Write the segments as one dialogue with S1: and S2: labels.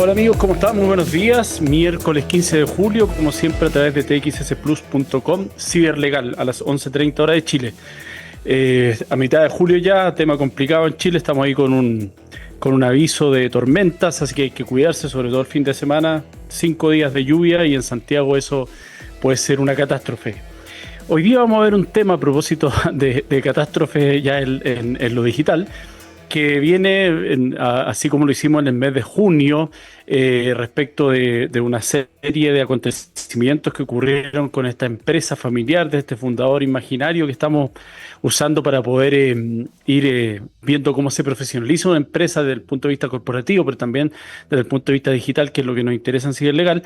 S1: Hola amigos, ¿cómo están? Muy buenos días. Miércoles 15 de julio, como siempre a través de txsplus.com, Ciberlegal, a las 11:30 horas de Chile. A mitad de julio ya, tema complicado en Chile, estamos ahí con un aviso de tormentas, así que hay que cuidarse, sobre todo el fin de semana, 5 días de lluvia y en Santiago eso puede ser una catástrofe. Hoy día vamos a ver un tema a propósito de catástrofe ya en lo digital, que viene, así como lo hicimos en el mes de junio, respecto de una serie de acontecimientos que ocurrieron con esta empresa familiar de este fundador imaginario que estamos usando para poder ir viendo cómo se profesionaliza una empresa desde el punto de vista corporativo, pero también desde el punto de vista digital, que es lo que nos interesa en Ciberlegal,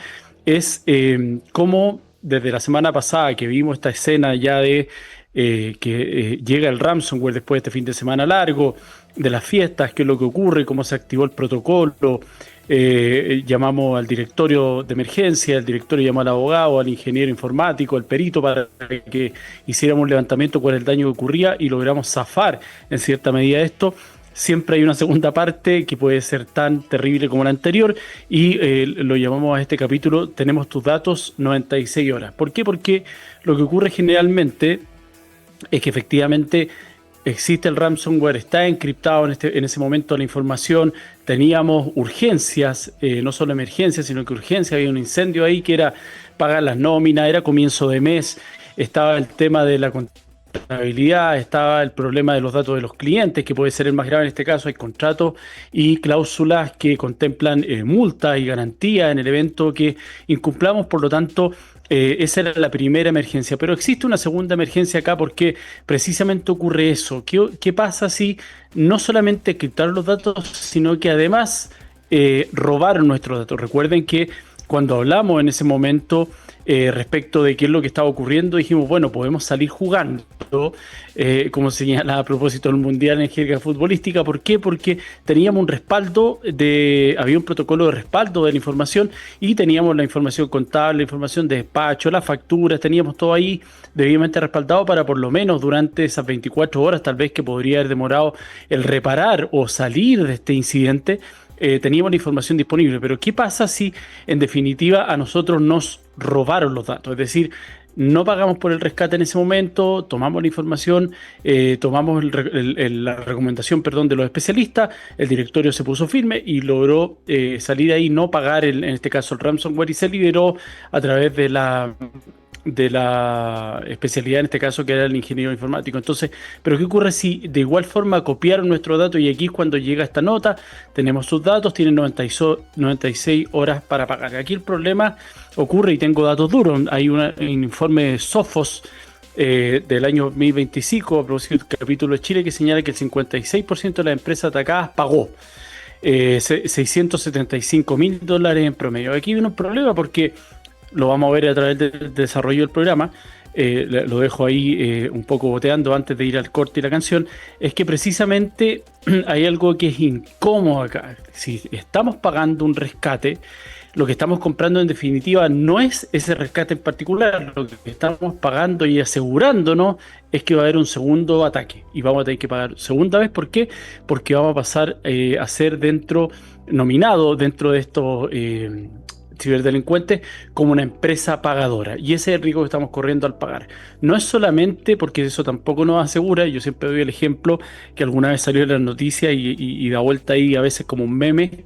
S1: es cómo desde la semana pasada que vimos esta escena ya de que llega el ransomware después de este fin de semana largo, de las fiestas, qué es lo que ocurre, cómo se activó el protocolo, llamamos al directorio de emergencia, el directorio llamó al abogado, al ingeniero informático, al perito para que hiciéramos un levantamiento cuál es el daño que ocurría y logramos zafar en cierta medida esto. Siempre hay una segunda parte que puede ser tan terrible como la anterior y lo llamamos a este capítulo Tenemos tus datos 96 horas. ¿Por qué? Porque lo que ocurre generalmente es que efectivamente existe el ransomware, está encriptado en ese momento la información, teníamos urgencias, no solo emergencias, sino que urgencias, había un incendio ahí que era pagar las nóminas, era comienzo de mes, estaba el tema de la contabilidad, estaba el problema de los datos de los clientes, que puede ser el más grave en este caso, hay contratos y cláusulas que contemplan multas y garantías en el evento que incumplamos, por lo tanto esa era la primera emergencia, pero existe una segunda emergencia acá porque precisamente ocurre eso. ¿Qué pasa si no solamente criptaron los datos, sino que además robaron nuestros datos? Recuerden que cuando hablamos en ese momento respecto de qué es lo que estaba ocurriendo, dijimos, bueno, podemos salir jugando, como señala a propósito del Mundial en jerga futbolística. ¿Por qué? Porque teníamos un respaldo, había un protocolo de respaldo de la información y teníamos la información contable, la información de despacho, las facturas, teníamos todo ahí debidamente respaldado para por lo menos durante esas 24 horas, tal vez que podría haber demorado el reparar o salir de este incidente. Teníamos la información disponible, pero ¿qué pasa si en definitiva a nosotros nos robaron los datos? Es decir, no pagamos por el rescate en ese momento, tomamos la información, tomamos la recomendación, perdón, de los especialistas, el directorio se puso firme y logró salir ahí, no pagar en este caso el ransomware y se liberó a través de la especialidad en este caso que era el ingeniero informático. Entonces, pero ¿qué ocurre si de igual forma copiaron nuestros datos? Y aquí es cuando llega esta nota, tenemos sus datos, tienen 96 horas para pagar. Aquí el problema ocurre, y tengo datos duros, hay un informe de Sophos del año 2025, a propósito del capítulo de Chile, que señala que el 56% de las empresas atacadas pagó $675.000 en promedio. Aquí viene un problema porque lo vamos a ver a través del desarrollo del programa, lo dejo ahí un poco boteando antes de ir al corte y la canción, es que precisamente hay algo que es incómodo acá. Si estamos pagando un rescate, lo que estamos comprando en definitiva no es ese rescate en particular, lo que estamos pagando y asegurándonos es que va a haber un segundo ataque y vamos a tener que pagar segunda vez. ¿Por qué? Porque vamos a pasar a ser nominado dentro de estos ciberdelincuentes como una empresa pagadora, y ese es el riesgo que estamos corriendo al pagar. No es solamente porque eso tampoco nos asegura, yo siempre doy el ejemplo que alguna vez salió en las noticias y da vuelta ahí a veces como un meme,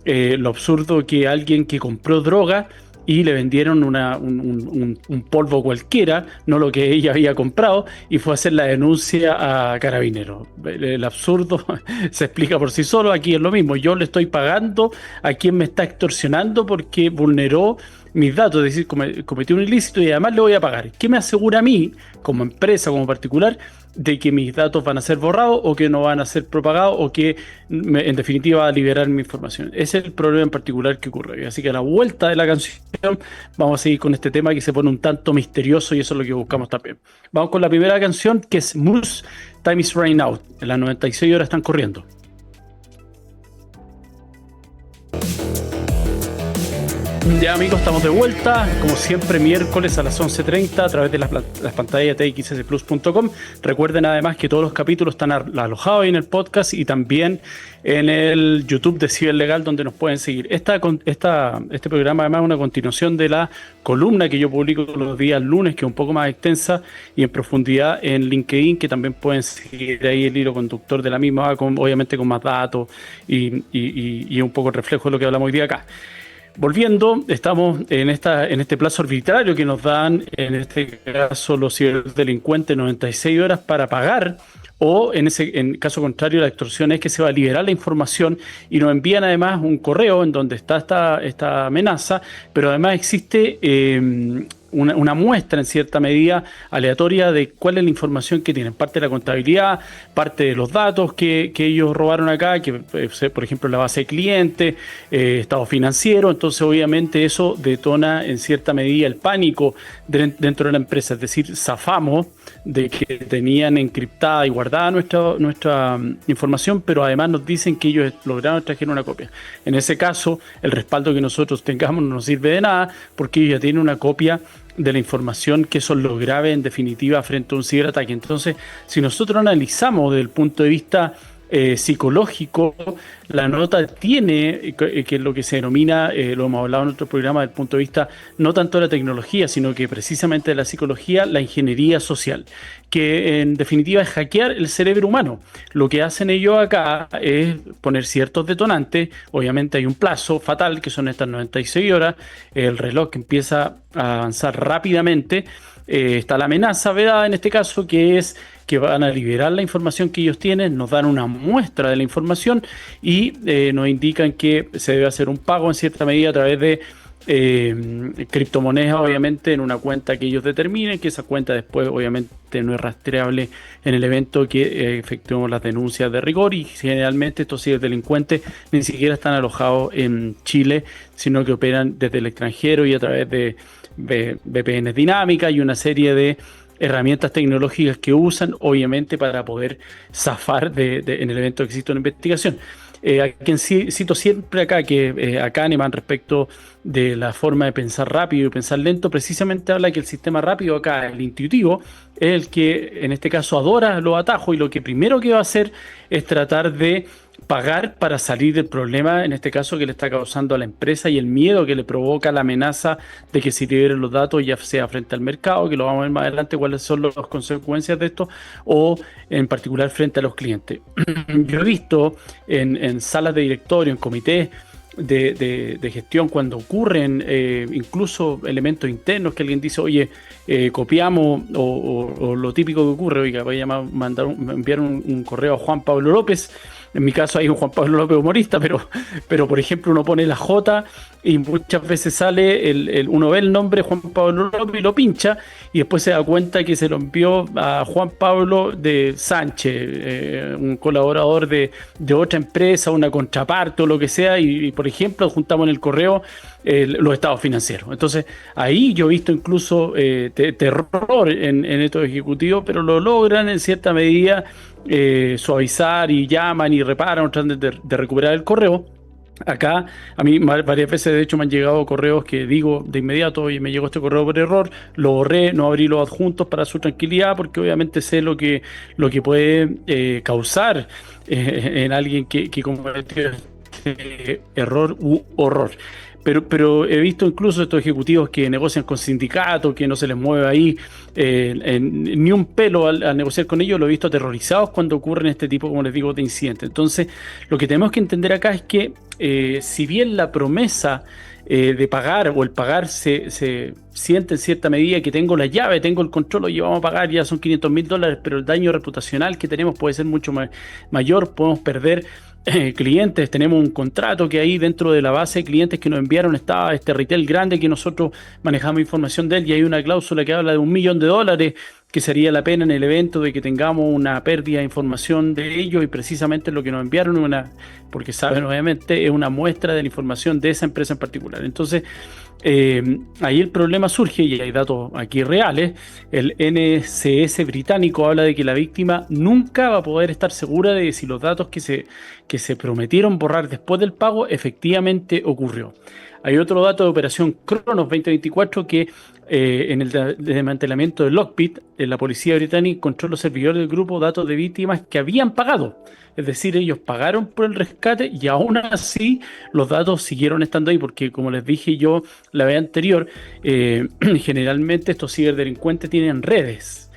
S1: lo absurdo que alguien que compró droga y le vendieron un polvo cualquiera, no lo que ella había comprado, y fue a hacer la denuncia a Carabineros. El absurdo se explica por sí solo. Aquí es lo mismo, yo le estoy pagando a quien me está extorsionando porque vulneró mis datos, es decir, cometió un ilícito y además le voy a pagar. ¿Qué me asegura a mí, como empresa, como particular, de que mis datos van a ser borrados o que no van a ser propagados o que en definitiva va a liberar mi información? Ese es el problema en particular que ocurre. Así que a la vuelta de la canción vamos a seguir con este tema que se pone un tanto misterioso y eso es lo que buscamos también. Vamos con la primera canción, que es Moose, Time is Running Out. En las 96 horas están corriendo. Ya amigos, estamos de vuelta, como siempre miércoles a las 11:30 a través de las pantallas de txsplus.com. Recuerden además que todos los capítulos están alojados ahí en el podcast y también en el YouTube de Ciberlegal, donde nos pueden seguir. Este programa además es una continuación de la columna que yo publico los días lunes, que es un poco más extensa y en profundidad en LinkedIn, que también pueden seguir ahí el hilo conductor de la misma, obviamente con más datos y un poco el reflejo de lo que hablamos hoy día acá. Volviendo, estamos en este plazo arbitrario que nos dan, en este caso los ciberdelincuentes, 96 horas para pagar, o en caso contrario la extorsión es que se va a liberar la información y nos envían además un correo en donde está esta amenaza, pero además existe una muestra en cierta medida aleatoria de cuál es la información que tienen, parte de la contabilidad, parte de los datos que ellos robaron acá, que por ejemplo la base de clientes, estado financiero. Entonces obviamente eso detona en cierta medida el pánico dentro de la empresa, es decir, zafamos de que tenían encriptada y guardada nuestra información, pero además nos dicen que ellos lograron extraer una copia. En ese caso, el respaldo que nosotros tengamos no nos sirve de nada, porque ellos ya tienen una copia de la información, que eso es lo grave en definitiva frente a un ciberataque. Entonces, si nosotros analizamos desde el punto de vista psicológico, la nota tiene, que es lo que se denomina, lo hemos hablado en otro programa, desde el punto de vista no tanto de la tecnología, sino que precisamente de la psicología, la ingeniería social, que en definitiva es hackear el cerebro humano. Lo que hacen ellos acá es poner ciertos detonantes. Obviamente hay un plazo fatal, que son estas 96 horas, el reloj que empieza a avanzar rápidamente. Está la amenaza vedada en este caso, que es que van a liberar la información que ellos tienen, nos dan una muestra de la información y nos indican que se debe hacer un pago en cierta medida a través de criptomonedas, obviamente en una cuenta que ellos determinen, que esa cuenta después obviamente no es rastreable en el evento que efectuemos las denuncias de rigor. Y generalmente estos ciberdelincuentes ni siquiera están alojados en Chile, sino que operan desde el extranjero y a través de VPN dinámicas y una serie de herramientas tecnológicas que usan obviamente para poder zafar en el evento que existe una investigación. A quien cito siempre acá, que a Kahneman, respecto de la forma de pensar rápido y pensar lento, precisamente habla que el sistema rápido acá, el intuitivo, es el que en este caso adora los atajos, y lo que primero que va a hacer es tratar de pagar para salir del problema, en este caso que le está causando a la empresa, y el miedo que le provoca la amenaza de que si liberen los datos, ya sea frente al mercado, que lo vamos a ver más adelante cuáles son las consecuencias de esto, o en particular frente a los clientes. Yo he visto en salas de directorio, en comités de gestión, cuando ocurren incluso elementos internos que alguien dice, oye, copiamos, o lo típico que ocurre, oiga, voy a enviar un correo a Juan Pablo López. En mi caso hay un Juan Pablo López humorista, pero por ejemplo uno pone la J y muchas veces sale uno ve el nombre Juan Pablo López y lo pincha, y después se da cuenta que se lo envió a Juan Pablo de Sánchez, un colaborador de otra empresa, una contraparte o lo que sea, y por ejemplo juntamos en el correo los estados financieros. Entonces ahí yo he visto incluso terror en estos ejecutivos, pero lo logran en cierta medida suavizar, y llaman y reparan, tratan de recuperar el correo. Acá a mí varias veces de hecho me han llegado correos que digo de inmediato, oye, me llegó este correo por error, lo borré, no abrí los adjuntos para su tranquilidad, porque obviamente sé lo que puede causar en alguien que cometió este error u horror. Pero he visto incluso estos ejecutivos que negocian con sindicatos, que no se les mueve ahí ni un pelo al negociar con ellos. Lo he visto aterrorizados cuando ocurren este tipo, como les digo, de incidentes. Entonces, lo que tenemos que entender acá es que si bien la promesa de pagar, o el pagar se siente en cierta medida, que tengo la llave, tengo el control, oye, vamos a pagar, ya son $500,000, pero el daño reputacional que tenemos puede ser mucho mayor, podemos perder clientes. Tenemos un contrato que ahí dentro de la base de clientes que nos enviaron estaba este retail grande que nosotros manejamos información de él, y hay una cláusula que habla de $1 millón, que sería la pena en el evento de que tengamos una pérdida de información de ellos, y precisamente lo que nos enviaron, porque saben obviamente, es una muestra de la información de esa empresa en particular. Entonces ahí el problema surge, y hay datos aquí reales. El NCS británico habla de que la víctima nunca va a poder estar segura de si los datos que se prometieron borrar después del pago efectivamente ocurrió. Hay otro dato de operación Cronos 2024 que en el desmantelamiento de Lockbit, la policía británica encontró los servidores del grupo datos de víctimas que habían pagado. Es decir, ellos pagaron por el rescate y aún así los datos siguieron estando ahí porque, como les dije yo la vez anterior, generalmente estos ciberdelincuentes tienen redes.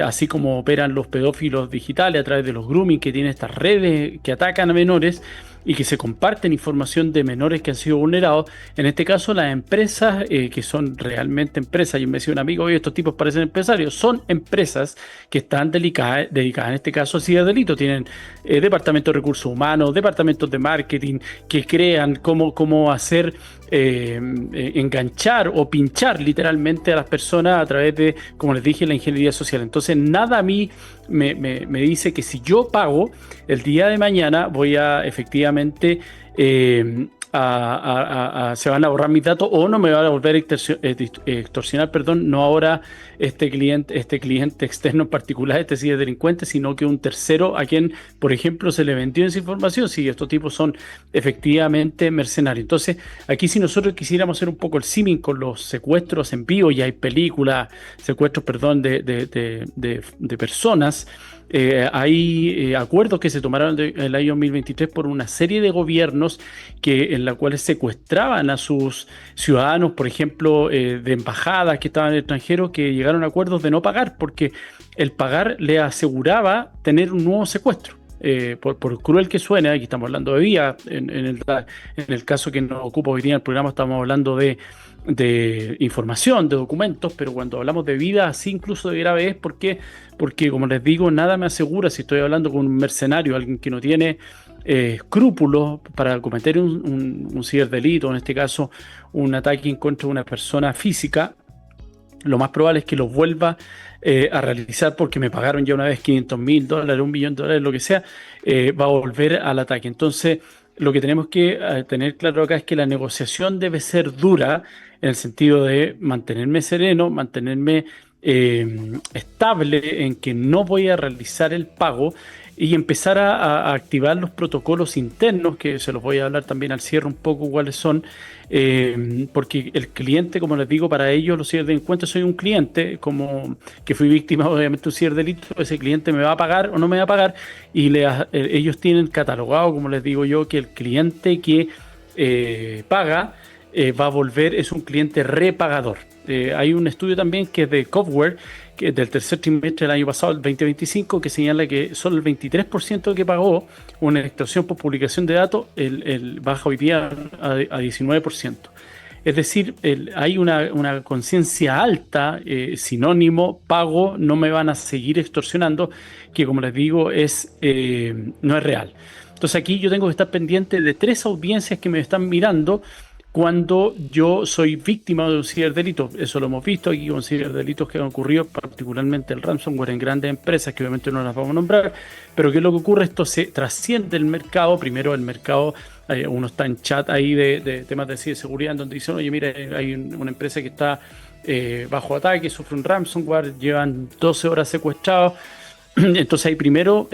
S1: Así como operan los pedófilos digitales a través de los grooming que tienen estas redes que atacan a menores y que se comparten información de menores que han sido vulnerados. En este caso, las empresas que son realmente empresas, yo me decía un amigo, oye, estos tipos parecen empresarios, son empresas que están dedicadas en este caso a ciberdelito. Tienen departamentos de recursos humanos, departamentos de marketing, que crean cómo hacer enganchar o pinchar literalmente a las personas a través de, como les dije, la ingeniería social. Entonces, nada a mí me dice que si yo pago, el día de mañana voy a efectivamente se van a borrar mis datos o no me van a volver a extorsionar, perdón, no ahora este cliente externo en particular, este ciberdelincuente, sino que un tercero a quien, por ejemplo, se le vendió esa información, si estos tipos son efectivamente mercenarios. Entonces, aquí si nosotros quisiéramos hacer un poco el símil con los secuestros en vivo, y hay películas, secuestros, perdón, de personas. Hay acuerdos que se tomaron en el año 2023 por una serie de gobiernos en la cuales secuestraban a sus ciudadanos, por ejemplo, de embajadas que estaban en el extranjero, que llegaron a acuerdos de no pagar, porque el pagar le aseguraba tener un nuevo secuestro. Por cruel que suene, aquí estamos hablando de vía, en el caso que nos ocupa hoy día el programa estamos hablando de información, de documentos, pero cuando hablamos de vida, así incluso de grave es porque, como les digo, nada me asegura si estoy hablando con un mercenario, alguien que no tiene escrúpulos para cometer un ciberdelito, en este caso un ataque en contra de una persona física. Lo más probable es que lo vuelva a realizar porque me pagaron ya una vez $500,000, $1,000,000, lo que sea, va a volver al ataque. Entonces, lo que tenemos que tener claro acá es que la negociación debe ser dura en el sentido de mantenerme sereno, mantenerme estable en que no voy a realizar el pago y empezar a activar los protocolos internos, que se los voy a hablar también al cierre un poco cuáles son, porque el cliente, como les digo, para ellos los ciberdelincuentes, soy un cliente como que fui víctima obviamente de un ciberdelito, ese cliente me va a pagar o no me va a pagar, y ellos tienen catalogado, como les digo yo, que el cliente que paga va a volver, es un cliente repagador. Hay un estudio también que es de Coveware, que es del tercer trimestre del año pasado, el 2025, que señala que solo el 23% que pagó una extorsión por publicación de datos baja hoy día a 19%. Es decir, hay una conciencia alta, sinónimo, pago, no me van a seguir extorsionando, que como les digo no es real. Entonces aquí yo tengo que estar pendiente de 3 audiencias que me están mirando cuando yo soy víctima de un ciberdelito. Eso lo hemos visto aquí con ciberdelitos que han ocurrido, particularmente el ransomware en grandes empresas, que obviamente no las vamos a nombrar, pero ¿qué es lo que ocurre? Esto se trasciende el mercado. Primero el mercado, uno está en chat ahí de temas de ciberseguridad, donde dicen, oye, mira, hay una empresa que está bajo ataque, sufre un ransomware, llevan 12 horas secuestrados. Entonces ahí primero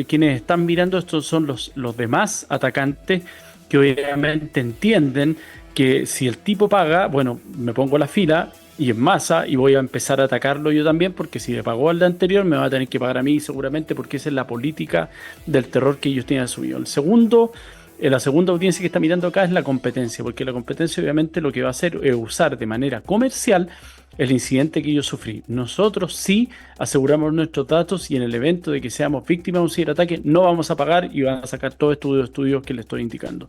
S1: quienes están mirando esto son los demás atacantes, que obviamente entienden que si el tipo paga, bueno, me pongo la fila y en masa y voy a empezar a atacarlo yo también, porque si le pagó al de anterior me va a tener que pagar a mí seguramente, porque esa es la política del terror que ellos tienen asumido. La segunda audiencia que está mirando acá es la competencia, porque la competencia obviamente lo que va a hacer es usar de manera comercial el incidente que yo sufrí. Nosotros sí aseguramos nuestros datos, y en el evento de que seamos víctimas de un ciberataque no vamos a pagar y van a sacar todos estos estudios que les estoy indicando.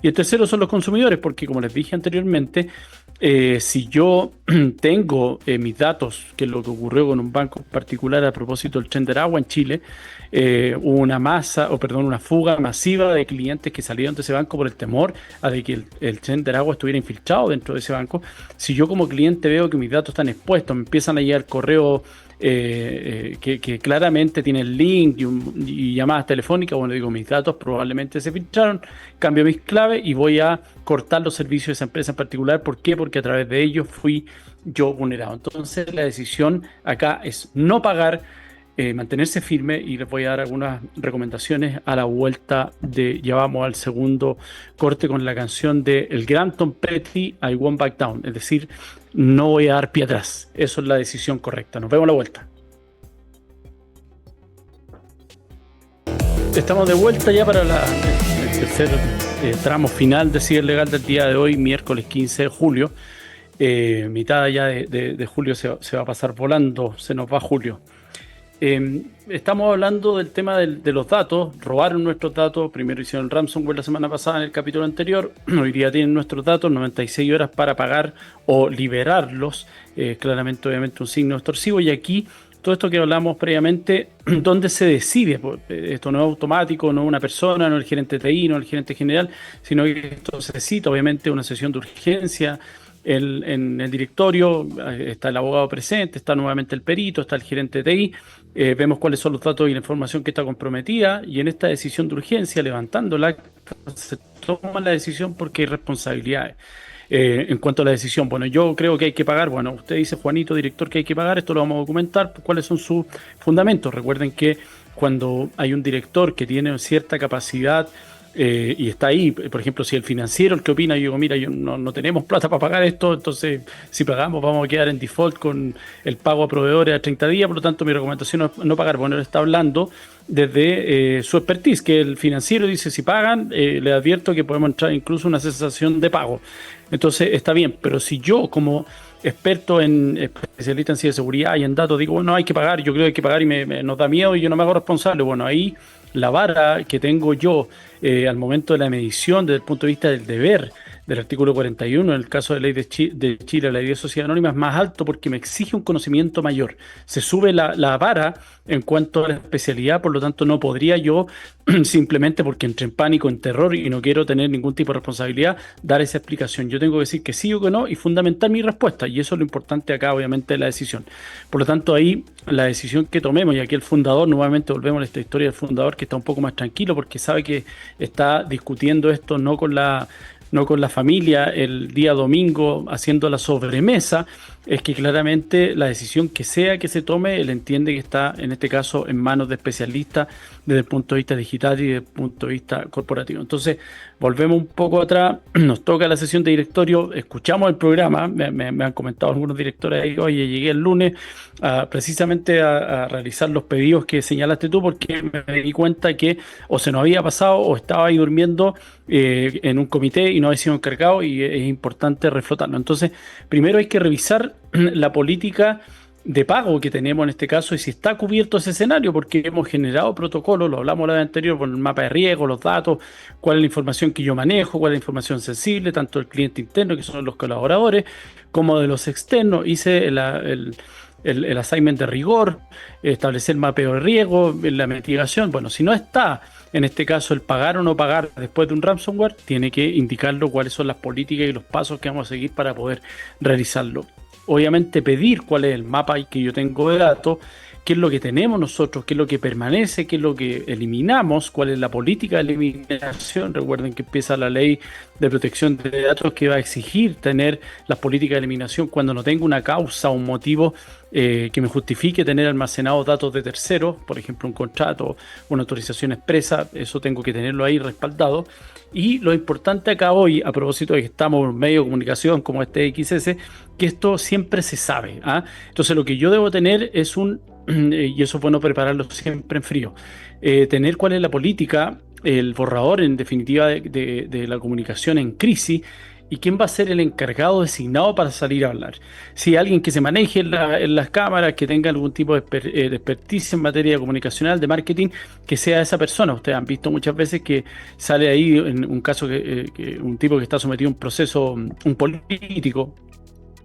S1: Y el tercero son los consumidores, porque como les dije anteriormente, si yo tengo mis datos, que es lo que ocurrió con un banco particular a propósito del Tren de Aragua en Chile, hubo una fuga masiva de clientes que salieron de ese banco por el temor a de que el Tren de Aragua estuviera infiltrado dentro de ese banco. Si yo como cliente veo que mis datos están expuestos, me empiezan a llegar correos que claramente tienen link y llamadas telefónicas, bueno, digo, mis datos probablemente se filtraron, cambio mis claves y voy a cortar los servicios de esa empresa en particular. ¿Por qué? Porque a través de ellos fui yo vulnerado. Entonces la decisión acá es no pagar, mantenerse firme, y les voy a dar algunas recomendaciones a la vuelta de, ya vamos al segundo corte con la canción de el gran Tom Petty, I Won't Back Down, es decir, no voy a dar pie atrás. Eso es la decisión correcta. Nos vemos a la vuelta. Estamos de vuelta ya para el tercer tramo final de Ciber Legal del día de hoy, miércoles 15 de julio. Mitad ya de julio se va a pasar volando, se nos va julio. Estamos hablando del tema de los datos. Robaron nuestros datos. Primero hicieron ransomware la semana pasada en el capítulo anterior. Hoy día tienen nuestros datos, 96 horas para pagar o liberarlos. Claramente, obviamente, un signo extorsivo. Y aquí, todo esto que hablamos previamente, ¿dónde se decide? Esto no es automático, no es una persona, no es el gerente de TI, no es el gerente general, sino que esto se necesita, obviamente, una sesión de urgencia. En el directorio está el abogado presente, está nuevamente el perito, está el gerente de TI, vemos cuáles son los datos y la información que está comprometida, y en esta decisión de urgencia, levantándola, se toma la decisión porque hay responsabilidades. En cuanto a la decisión, bueno, yo creo que hay que pagar. Bueno, usted dice, Juanito, director, que hay que pagar, esto lo vamos a documentar, cuáles son sus fundamentos. Recuerden que cuando hay un director que tiene cierta capacidad, y está ahí, por ejemplo, si el financiero el que opina, yo digo, mira, no tenemos plata para pagar esto, entonces si pagamos vamos a quedar en default con el pago a proveedores a 30 días, por lo tanto mi recomendación es no pagar. Bueno, él está hablando desde su expertise, que el financiero dice, si pagan, le advierto que podemos entrar incluso una cesación de pago. Entonces está bien, pero si yo como experto especialista en ciberseguridad y en datos digo, bueno, hay que pagar, yo creo que hay que pagar y nos da miedo y yo no me hago responsable, bueno, ahí la vara que tengo yo al momento de la medición desde el punto de vista del deber del artículo 41, en el caso de ley de Chile, la ley de sociedad anónima, es más alto porque me exige un conocimiento mayor. Se sube la vara en cuanto a la especialidad, por lo tanto no podría yo simplemente porque entré en pánico, en terror y no quiero tener ningún tipo de responsabilidad, dar esa explicación. Yo tengo que decir que sí o que no y fundamentar mi respuesta, y eso es lo importante acá, obviamente, de la decisión. Por lo tanto, ahí la decisión que tomemos, y aquí el fundador, nuevamente volvemos a esta historia del fundador que está un poco más tranquilo porque sabe que está discutiendo esto no con la familia el día domingo haciendo la sobremesa, es que claramente la decisión que sea que se tome, él entiende que está en este caso en manos de especialistas desde el punto de vista digital y desde el punto de vista corporativo. Entonces, volvemos un poco atrás, nos toca la sesión de directorio, escuchamos el programa, me han comentado algunos directores ahí, oye, llegué el lunes precisamente a realizar los pedidos que señalaste tú, porque me di cuenta que o se nos había pasado o estaba ahí durmiendo en un comité y no había sido encargado, y es importante reflotarlo. Entonces, primero hay que revisar la política de pago que tenemos en este caso y si está cubierto ese escenario, porque hemos generado protocolos, lo hablamos la vez anterior, con el mapa de riesgo, los datos, cuál es la información que yo manejo, cuál es la información sensible, tanto del cliente interno, que son los colaboradores, como de los externos. Hice el assignment de rigor, establecer el mapeo de riesgo, la mitigación. Bueno, si no está en este caso el pagar o no pagar después de un ransomware, tiene que indicarlo cuáles son las políticas y los pasos que vamos a seguir para poder realizarlo. Obviamente pedir cuál es el mapa que yo tengo de datos, qué es lo que tenemos nosotros, qué es lo que permanece, qué es lo que eliminamos, cuál es la política de eliminación. Recuerden que empieza la ley de protección de datos que va a exigir tener las políticas de eliminación cuando no tengo una causa o un motivo que me justifique tener almacenados datos de terceros, por ejemplo un contrato, una autorización expresa, eso tengo que tenerlo ahí respaldado. Y lo importante acá hoy, a propósito de que estamos en un medio de comunicación como este XS, que esto siempre se sabe, ¿ah? Entonces lo que yo debo tener es y eso es bueno prepararlo siempre en frío, tener cuál es la política, el borrador en definitiva de la comunicación en crisis, y quién va a ser el encargado designado para salir a hablar. Si alguien que se maneje en las cámaras, que tenga algún tipo de experticia en materia comunicacional, de marketing, que sea esa persona. Ustedes han visto muchas veces que sale ahí en un caso que un tipo que está sometido a un proceso, un político.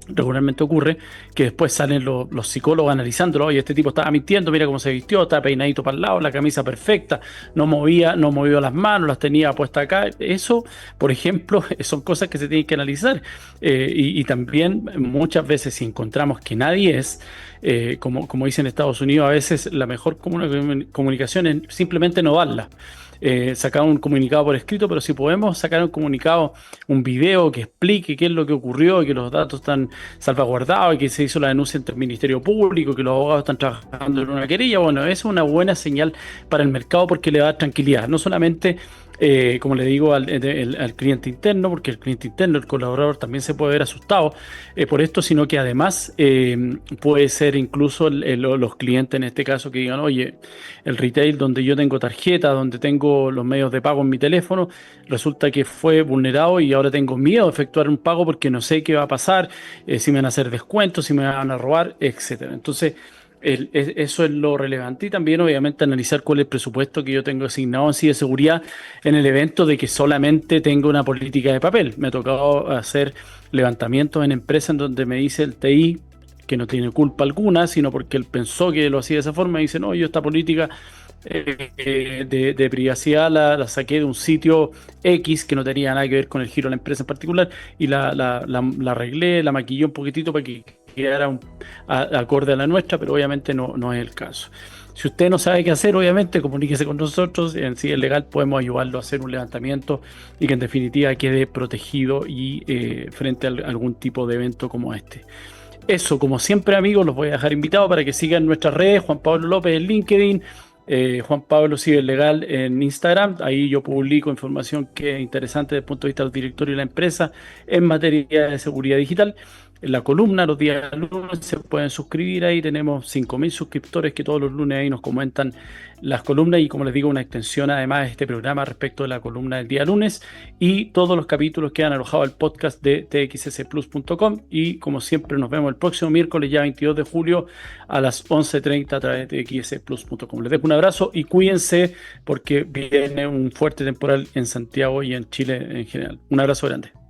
S1: Regularmente ocurre que después salen los psicólogos analizándolo. Oye, este tipo estaba mintiendo, mira cómo se vistió, estaba peinadito para el lado, la camisa perfecta, no movía las manos, las tenía puestas acá. Eso, por ejemplo, son cosas que se tienen que analizar. Y también muchas veces, si encontramos que nadie es, como dicen en Estados Unidos, a veces la mejor comunicación es simplemente no darla. sacar un comunicado por escrito, pero si podemos sacar un comunicado, un video que explique qué es lo que ocurrió, que los datos están salvaguardados y que se hizo la denuncia ante el Ministerio Público, que los abogados están trabajando en una querella, bueno, es una buena señal para el mercado porque le da tranquilidad, no solamente como le digo al cliente interno, porque el cliente interno, el colaborador, también se puede ver asustado por esto, sino que además puede ser incluso los clientes en este caso que digan, oye, el retail donde yo tengo tarjeta, donde tengo los medios de pago en mi teléfono, resulta que fue vulnerado y ahora tengo miedo de efectuar un pago porque no sé qué va a pasar, si me van a hacer descuentos, si me van a robar, etcétera. Entonces, eso es lo relevante y también obviamente analizar cuál es el presupuesto que yo tengo asignado en ciberseguridad en el evento de que solamente tengo una política de papel. Me ha tocado hacer levantamientos en empresas en donde me dice el TI que no tiene culpa alguna, sino porque él pensó que lo hacía de esa forma y dice, no, yo esta política de privacidad la saqué de un sitio X que no tenía nada que ver con el giro de la empresa en particular y la arreglé, la maquillé un poquitito para que quedara acorde a la nuestra, pero obviamente no es el caso. Si usted no sabe qué hacer, obviamente comuníquese con nosotros. En sí, es legal, podemos ayudarlo a hacer un levantamiento y que en definitiva quede protegido y frente a algún tipo de evento como este. Eso, como siempre, amigos, los voy a dejar invitados para que sigan nuestras redes. Juan Pablo López en LinkedIn, Juan Pablo Ciberlegal en Instagram. Ahí yo publico información que es interesante desde el punto de vista del directorio y la empresa en materia de seguridad digital. En la columna los días lunes se pueden suscribir ahí, tenemos 5.000 suscriptores que todos los lunes ahí nos comentan las columnas y como les digo una extensión además de este programa respecto de la columna del día lunes y todos los capítulos que han alojado el podcast de txsplus.com y como siempre nos vemos el próximo miércoles ya 22 de julio a las 11:30 a través de txsplus.com. Les dejo un abrazo y cuídense porque viene un fuerte temporal en Santiago y en Chile en general. Un abrazo grande.